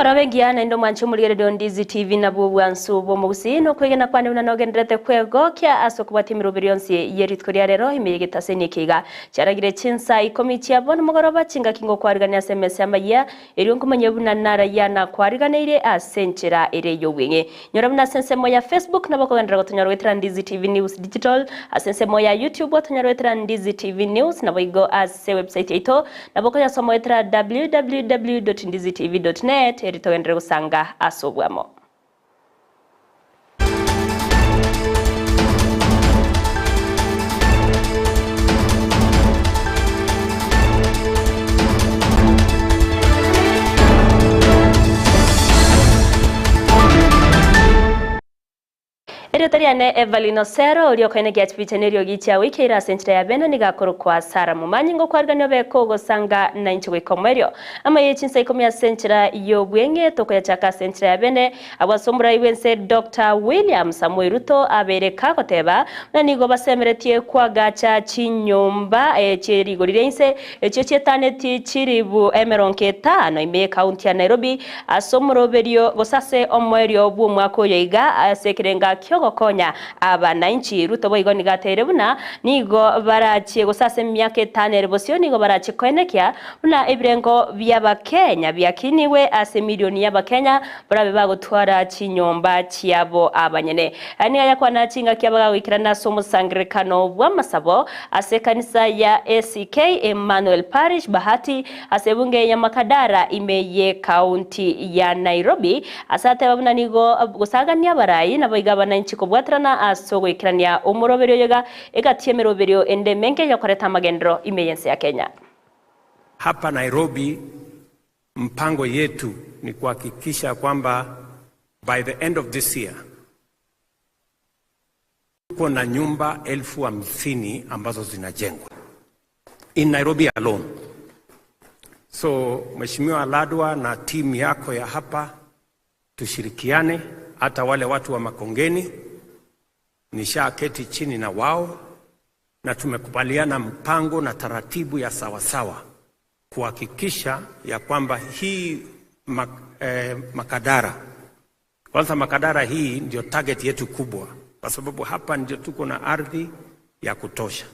Nibarabengia na ndo mwanchu muligere Ndizi TV na bubwansu bo Gusii no kwegena kwane unanogenderete kwegokya asokubati mirubirionsi yeritkoria rero imiyegitase nikiga cyaragire CHINSA IKOMI cyabona mugoroba cinga kingo kwariganya SMS AMAYIA eri nkumanye buna nara yana kwariganire asenchera ere yobwenge nyorabuna sense moya Facebook nabakogendera gotonyarwetera Ndizi TV News Digital asense moya YouTube gotonyarwetera Ndizi TV News naboigo as website ito nabokoya somoetera www.ndizitv.net eritogendere gusanga asobwamo. Tariane Everlyne Osero ulio kwene giachipichenerio gicha wiki ira senchira ya beno nigakoro kwa Sara MOMANYI ngo kwarganyo beko gosanga na inchi IKOMI AMAYIA CHINSA IKOMI ya senchira yobwenge toko ya chaka senchira ya bene abasombura iwense Dr. William Samuel Ruto abereka koteba na nigo basemeretie kwa gacha chinyomba chirigorirense chietane chiribu emeronke 5 ime county ya Nairobi asomroberio gosase omwerio bu mwako yoiga asekirenga kyogo konya abananchi Ruto boigo nigatere buna nigo barachi gusase myaka 5 rebosio nigo barachi kwenekya buna ibirengo by'abakenya byakiniwe ase milioni y'abakenya barabe bagutwara chinyomba cyabo abanyene ani yakwana cinga kyabaga wikirana so musangrekano bw'amasabo ase kanisa ya ACK Emmanuel Parish Bahati ase bunge ya Makadara imeye county ya Nairobi asate babuna nigo gusaganya barayi naboigabana inchiko bwatrana asogo ikirania umuroberio yoga egatie meroberio ende menke yakoreta magendro imeyense ya Kenya. Hapa Nairobi mpango yetu ni kuhakikisha kwamba by the end of this year tuko na nyumba 50,000 ambazo zinajengwa in Nairobi alone. So Mheshimiwa Ladwa na timu yako ya hapa tushirikiane, hata wale watu wa Makongeni nishaketi chini na wao na tumekubaliana mpango na taratibu ya sawasawa kuhakikisha ya kwamba hii Makadara, kwanza Makadara hii ndio target yetu kubwa kwa sababu hapa ndio tuko na ardhi ya kutosha.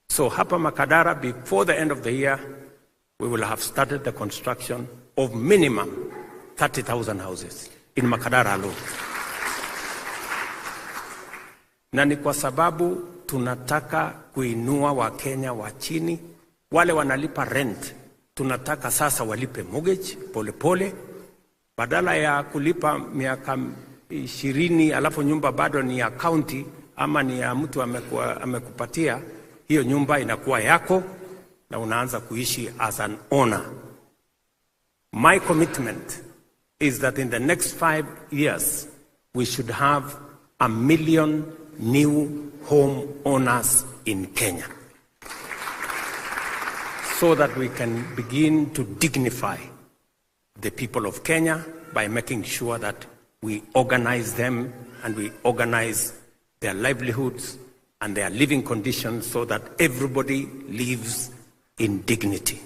So hapa Makadara, before the end of the year we will have started the construction of minimum 30,000 houses in Makadara alone. Na ni kwa sababu tunataka kuinua Wakenya wa chini, wale wanalipa rent tunataka sasa walipe mortgage pole pole, badala ya kulipa miaka 20 alafu nyumba bado ni ya county ama ni ya mtu amekupatia, hiyo nyumba inakuwa yako na unaanza kuishi as an owner. My commitment is that in the next 5 years we should have 1 million new home owners in Kenya, so that we can begin to dignify the people of Kenya by making sure that we organize them and we organize their livelihoods and their living conditions so that everybody lives in dignity.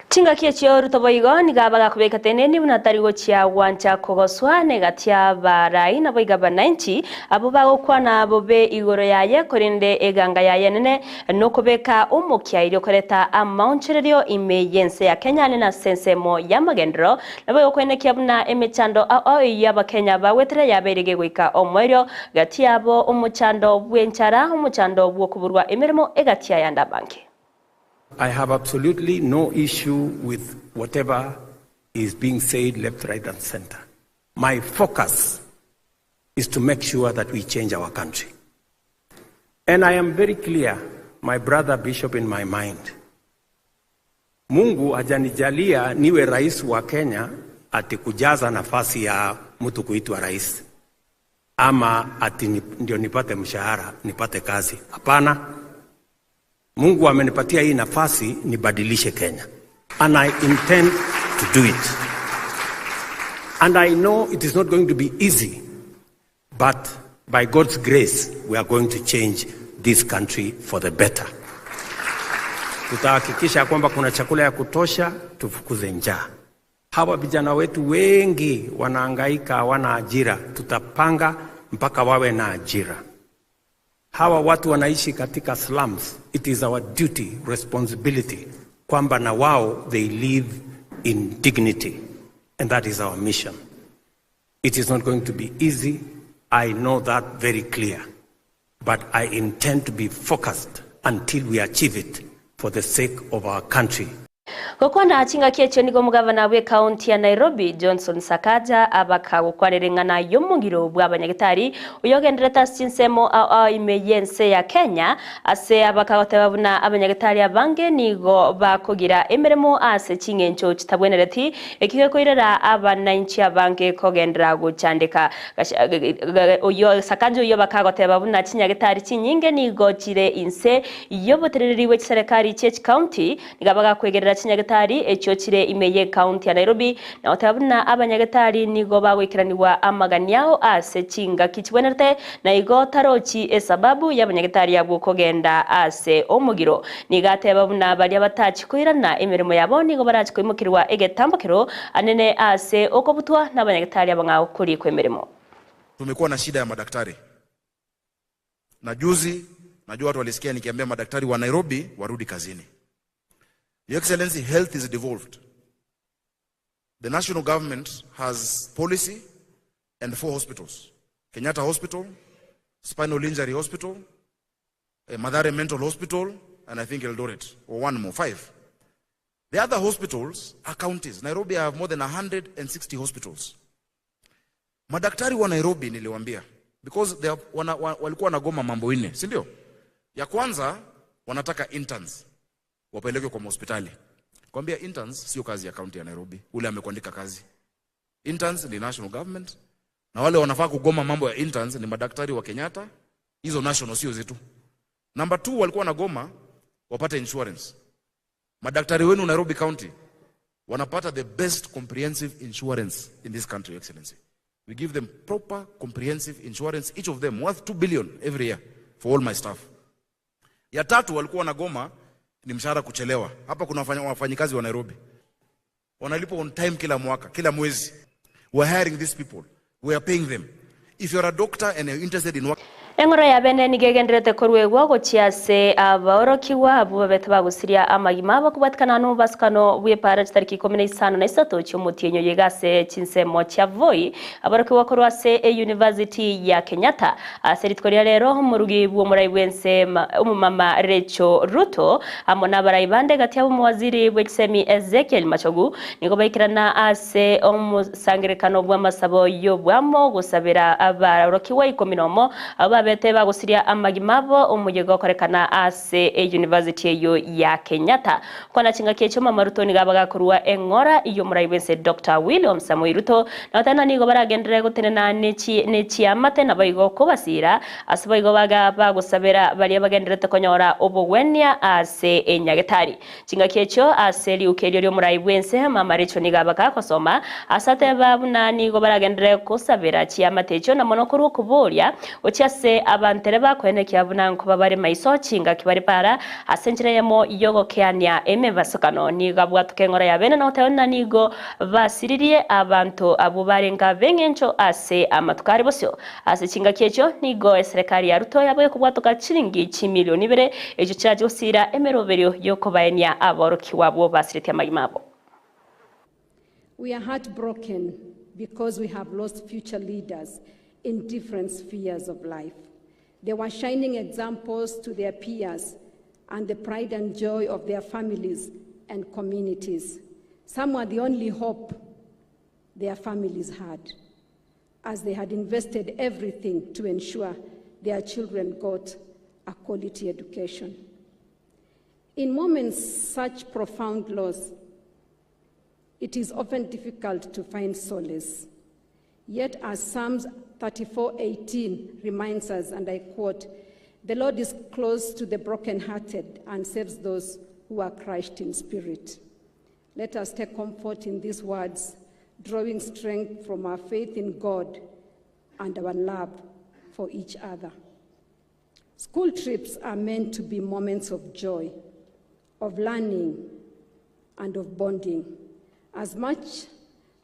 Chinga kiechio Ruto boigo nigabaga kubeka teneni unatarigo chia wancha kogoswa negatia barai na boiga bananchi abo bagokwana abo be igoro yaye korinde eganga yaye nene no kubeka umukya iro koreta amaunchererio imeyense ya Kenya na sensemo ya magendro na boigo kwenekia buna emechando ya Kenya bawetre yaberege gwika omwerio gatia abo umuchando bwenchara umuchando bwo kuburwa emeremo egatia yanda banki. I have absolutely no issue with whatever is being said left, right, and center. My focus is to make sure that we change our country. And I am very clear, my brother Bishop, in my mind. Mungu hajanijalia niwe rais wa Kenya ati kujaza nafasi ya mtu kuitwa rais, ama ati ndio nipate mshahara, nipate kazi. Hapana. Mungu amenipatia hii nafasi nibadilishe Kenya. And I intend to do it. And I know it is not going to be easy, but by God's grace, we are going to change this country for the better. Tutahakikisha kwamba kuna chakula ya kutosha, tufukuze njaa. Hawa vijana wetu wengi wanahangaika, hawana ajira. Tutapanga mpaka wawe na ajira. Hawa watu wanaishi katika slums. It is our duty, responsibility, kwamba na wao they live in dignity. And that is our mission. It is not going to be easy. I know that very clear. But I intend to be focused until we achieve it for the sake of our country. Gukwana achinga kiechyo nigo mugavana we county ya Nairobi Johnson Sakaja abakagukwanirengana yomungiro bw'abanyagitari uyogendereta chinsemo imeyense ya Kenya ase abakagotebabuna abanyagitari abange nigo bakugira emeremo ase chingencho kitabwenereti ekike koirera abananchi abange kogendera guchandika uyo Sakaja uyo bakagotebabuna chinyagitari chinyinge nigo chire inse yobotereriwe chiserikali chech county nigabaga kwegerera chinyagitari echochire imeye county ya Nairobi na otabuna abanyagatari nigo bagwikiraniwa amaganiao ase chinga kichwenerete na igo tarochi esababu y'abanyagatari yabwo kogenda ase omugiro nigatebabuna bali abatachi kuirana emirimo yabo nigo barachi kwimukirwa egetambokero anene ase okobutwa n'abanyagatari abangao kuri kwemirimo. Tumekuwa na shida ya madaktari. Na juzi najua watu walisikia nikiambia madaktari wa Nairobi warudi kazini. Your Excellency, health is devolved. The national government has policy and 4 hospitals. Kenyatta Hospital, Spinal Injury Hospital, Mathare Mental Hospital, and I think Eldoret, or one more, 5. The other hospitals are counties. Nairobi have more than 160 hospitals. Madaktari wa Nairobi niliwaambia, because they walikuwa wanagoma mambo 4, si ndio? Ya kwanza, wanataka interns wapeleke kwa hospitali. Kwambia interns sio kazi ya county ya Nairobi. Ule amekuandika kazi. Interns ni national government. Na wale wanafaa kugoma mambo ya interns ni madaktari wa Kenyatta. Hizo national sio zetu. Number 2 walikuwa wanagoma wapate insurance. Madaktari wenu Nairobi County wanapata the best comprehensive insurance in this country, Your Excellency. We give them proper comprehensive insurance, each of them worth 2 billion every year for all my staff. Ya 3 walikuwa wanagoma ni mshahara kuchelewa. Hapa kuna wafanyikazi wa Nairobi wanalipwa on time kila mwaka, kila mwezi. We are hiring these people. We are paying them. If you are a doctor and you're interested in work, engora ya bene nigegenderete korwegwa gochiase aborokiwa abubete bagusiria amagima bakubatkana no baskano bwe para tariki 15 na 3 cy'umutienyo yegase chinsemo cya Voi aborokiwa korwase University ya Kenyatta aseritkoria rero mu rugibu murayibwense umumama Recho Ruto amona barayibande gati abo muwaziri bw'Semi Ezekiel Machogu nigo bayikirana ase omusangirekano bw'amasabo yo bwamo gusabira aborokiwa ikominomo bete bagusiria amagimabo umujego korekana ase University eyo ya Kenyatta kwana chinga kecho mamarutoni gabaga kurwa engora iyo murayibense Dr. William Samuel Ruto na tana nigo baragendere gutenena nechi amate na bayigo kubasira asibayigo baga bagusabera bali abagenderete konyora obogwenya ase enyagetari chinga kecho ase liukelyo lyo murayibense mamarecho nigabaga kosoma asate babuna nigo baragendere kusabera chi amate cyo na monokuru kubolya ocyase abantere bakwene kyabuna nko bari maiso chinga kibari para asenjiremo yogo kyanya emevasokano niga bwatukengora yabene no tayona nigo basiririe abantu abubarenga bengencho ase amatukari bosyo ase chinga kyecho nigo serikali ya Ruto yaboye kubwatuka chiringi 1 milioni bere ejo cyaje usira emeroberyo yoko bayenya aborokiwa bo basirite amagimabo. We are heartbroken because we have lost future leaders in different spheres of life. They were shining examples to their peers and the pride and joy of their families and communities. Some were the only hope their families had, as they had invested everything to ensure their children got a quality education. In moments such profound loss, it is often difficult to find solace. Yet as Psalms 34:18 reminds us, and I quote, "The Lord is close to the brokenhearted and saves those who are crushed in spirit." Let us take comfort in these words, drawing strength from our faith in God and our love for each other. School trips are meant to be moments of joy, of learning, and of bonding. As much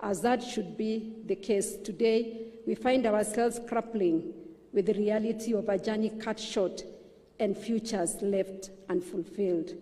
as that should be the case. Today, we find ourselves grappling with the reality of a journey cut short and futures left unfulfilled.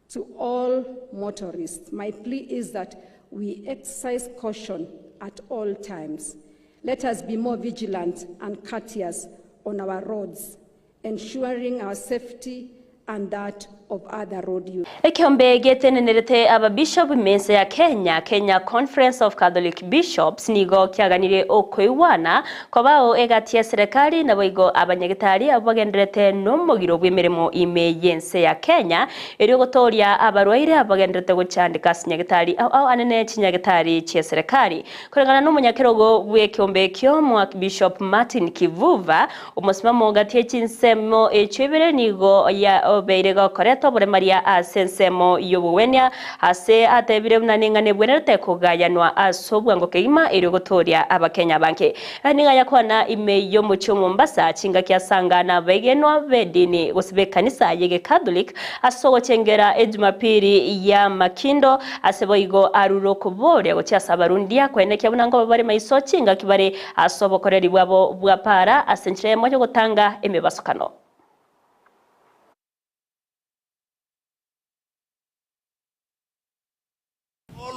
To all motorists, my plea is that we exercise caution at all times. Let us be more vigilant and courteous on our roads, ensuring our safety and that of other road use. Ekiombe getenerete aba bishop mense ya Kenya Conference of Catholic Bishops nigo kiaganire okwiwana kwa bao egatia serikali na boigo abanyagitari abagenderete no mugiro bw'emirimo ime yense ya Kenya eri gotoria abarwaire abagenderete gucandika sinyagitari au anene chinyagitari cie serikali kurengana no munyakirogo bw'ekiombe kyo mu Bishop Martin Kivuva umusimamo gatie chinsemo echibere nigo ya obeirego koreto bore Maria asensemo yobuwenya hase atebire munaningane bwenerete kugayanwa asobwango keima eri gotoria abakenya banke aninga yakwana ime yo mucho Mombasa chinga kiasangana begenwa bedini gosibe kanisa yege Catholic asogo chengera ejumapiri ya makindo aseboigo aruro kubore gochasa barundia kwene kyabunango bari maiso chinga kibare asobo koreri bwabo bwapara asenchire moyo gotanga emebasukano.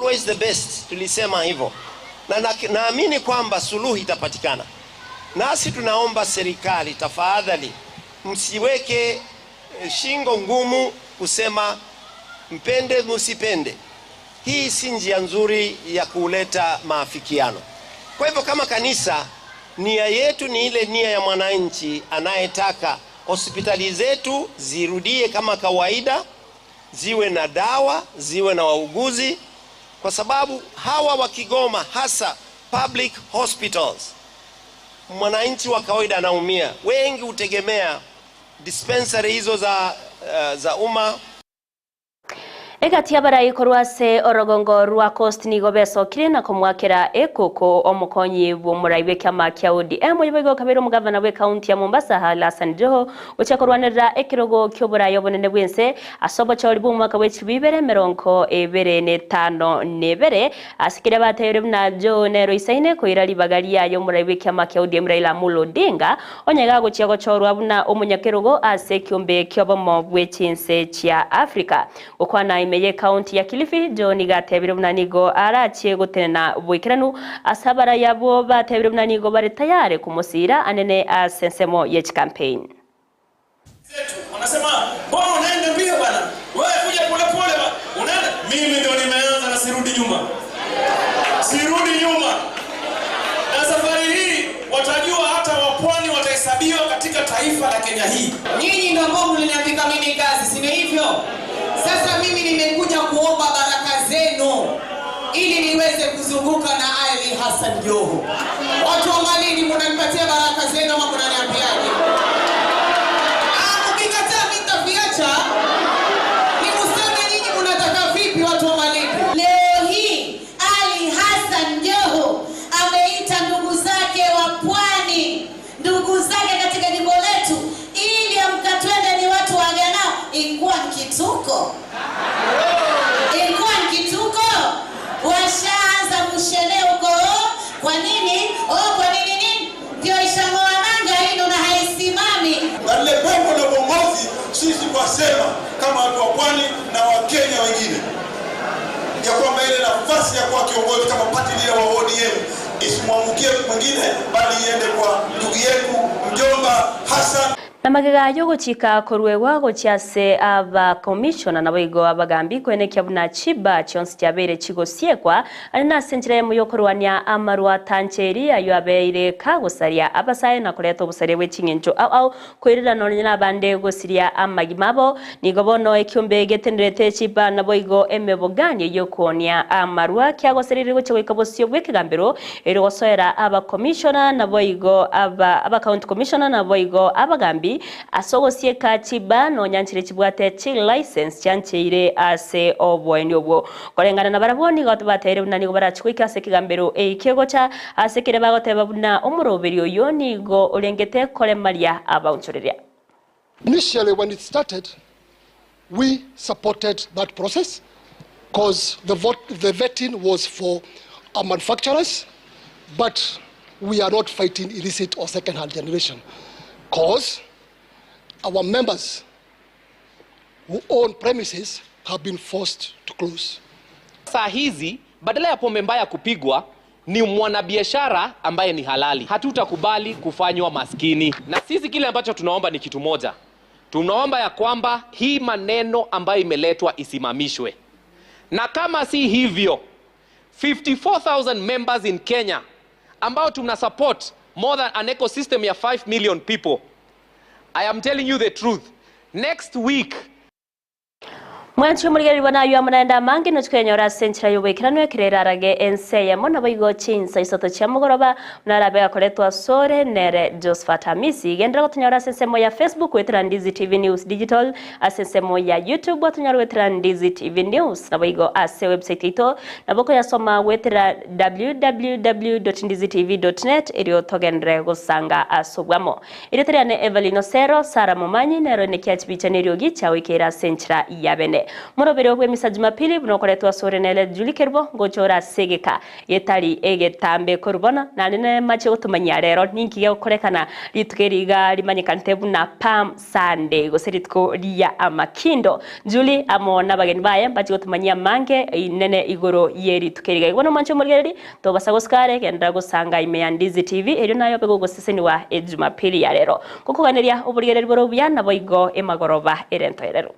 Always the best, tulisema hivyo. Na naamini kwamba suluhu itapatikana. Nasi tunaomba serikali tafadhali msiweke shingo ngumu kusema mpende msipende. Hii si njia nzuri ya kuleta maafikiano. Kwa hivyo kama kanisa nia yetu ni ile nia ya mwananchi anayetaka hospitali zetu zirudie kama kawaida, ziwe na dawa, ziwe na wauguzi. Kwa sababu hawa wa Kigoma hasa public hospitals, mwananchi wa kawaida anaumia. Wengi utegemea dispensary hizo za umma. Egati abarayi korwase orogongo rwa coast nigo besokire na kumwakira ekoko omukonyi bw'omuraibe kyama kya ODM yibego kabero mugavana we county ya Mombasa Hassan Joho uchakorwanira ekirogo ky'oburayi obonene bwense asobo chori bu mwaka w'ekibibere meronko ebere ne tano nebere asikire batayire na jo nero isaine ko irali bagali yayo muraibe kyama kya ODM Raila Amolo Odinga onyaga guchiago chorwa buna omunyakirogo ase kyombe kyobomo bw'echinse kya Africa okwana Meye county ya Kilifi John gatebire munanigo arachie gutena bwikiranu asabara yabo batebire munanigo bari tayare kumusira anene asensemo ye campaign. Wanasema mbona unaenda mbio bwana? Wewe kuja pole pole unaenda. Mimi ndio nimeanza na sirudi nyuma. Sirudi nyuma. Na safari hii watajua hata wapwani watahesabiwa katika taifa la Kenya hii. Nyinyi ndio ambao mliniambia mimi kazi, si hivyo? Sasa mimi nimekuja kuomba baraka zenu ili niweze kuzunguka na Ali Hassan Joho. Watu wa Malindi mnanipatia baraka zenu ama mnaniambiaje? Mkikataa mtaviacha. Ni kusema nyinyi mnataka vipi watu wa Malindi? Leo hii Ali Hassan Joho ameita ndugu zake wa pwani, ndugu zake katika jimbo letu ili amkatwende ni watu waganao. Ilikuwa kituko. Ilikuwa kituko. Washaanza kushele huko. Kwa nini? Kwa nini? Ndio ishangoa nanga hilo na haisimami. Na lile pengo la uongozi sisi twasema kama watu wa pwani na Wakenya wengine ya kwamba ile nafasi ya kuwa kiongozi kama party leader wa ODM isimwamukie mwingine bali iende kwa ndugu yetu mjomba Hassan. Namagega yogo chika korwewa gochiase aba commissioner naboigo abagambi kwene kyabuna chiba chonsi cyabere chigosiekwa anina senjire mu yokorwania amarwa tancheri ayo abeire kagosaria abasaye na kureto busare we chingenjo au kwirira nonyina bande gosiria amagimabo nigobono ekyombe getenderete chiba naboigo emeboganye yokonia amarwa kyagosarire goche wikabosio bwekigambiro ero gosoera aba commissioner naboigo aba county commissioner naboigo abagambi asogo sieka chiba no nyanchire chibwate chi license chanchire ase obweni obwo korengana na baraboni gato batere bunani go barachwika ase kigambero ekegocha ase kire bagoteba buna omuroberi oyo nigo olengete kole maria abaunchoreria. Initially when it started we supported that process because the vetting was for are manufacturers, but we are not fighting illicit or second-hand generation, because our members who own premises have been forced to close. Saa hizi badala ya pombe mbaya kupigwa ni mwanabiashara ambaye ni halali. Hatutakubali kufanywa maskini. Na sisi kile ambacho tunaomba ni kitu moja. Tunaomba ya kwamba hii maneno ambayo imeletwa isimamishwe. Na kama si hivyo, 54,000 members in Kenya ambao tuna support more than an ecosystem ya 5 million people. I am telling you the truth. Next week, Mwanchi umurigeri wanayo amunaenda mangi nuchikenyora senchira yubekirano kirerarage enseye mona boigo CHINSA isoto cha mugoroba unarabega koletwa sore nere Josephat Hamisi gendera gotunyora sensemo ya Facebook wetira Ndizi TV News Digital asensemo ya YouTube watunyora wetira Ndizi TV News na boigo ase website ito na boko ya soma wetira www.ndizitv.net iriyo togendere gusanga asobwamo iriteriane Everlyne Osero Sara MOMANYI nero nekiachibicha niryo gicha wikera senchira yabene Murobere ogwe misa Jumapili bunokoretwa sore nele Julikerbo ngochora segeka yetari egetambe korubona na nene mache utumanya rero ninkiye ukorekana litukeriga limanyikante buna Palm Sunday goseritko ria amakindo Juli amona bageni baye bache utumanya mange nene igoro yeri tukeriga ibono manche murgereri to basagoskare kenda gusanga ime Ndizi TV ero nayo bego goseseni wa Jumapili ya rero kukuganeria uburgereri boro bya naboigo emagoroba erento rero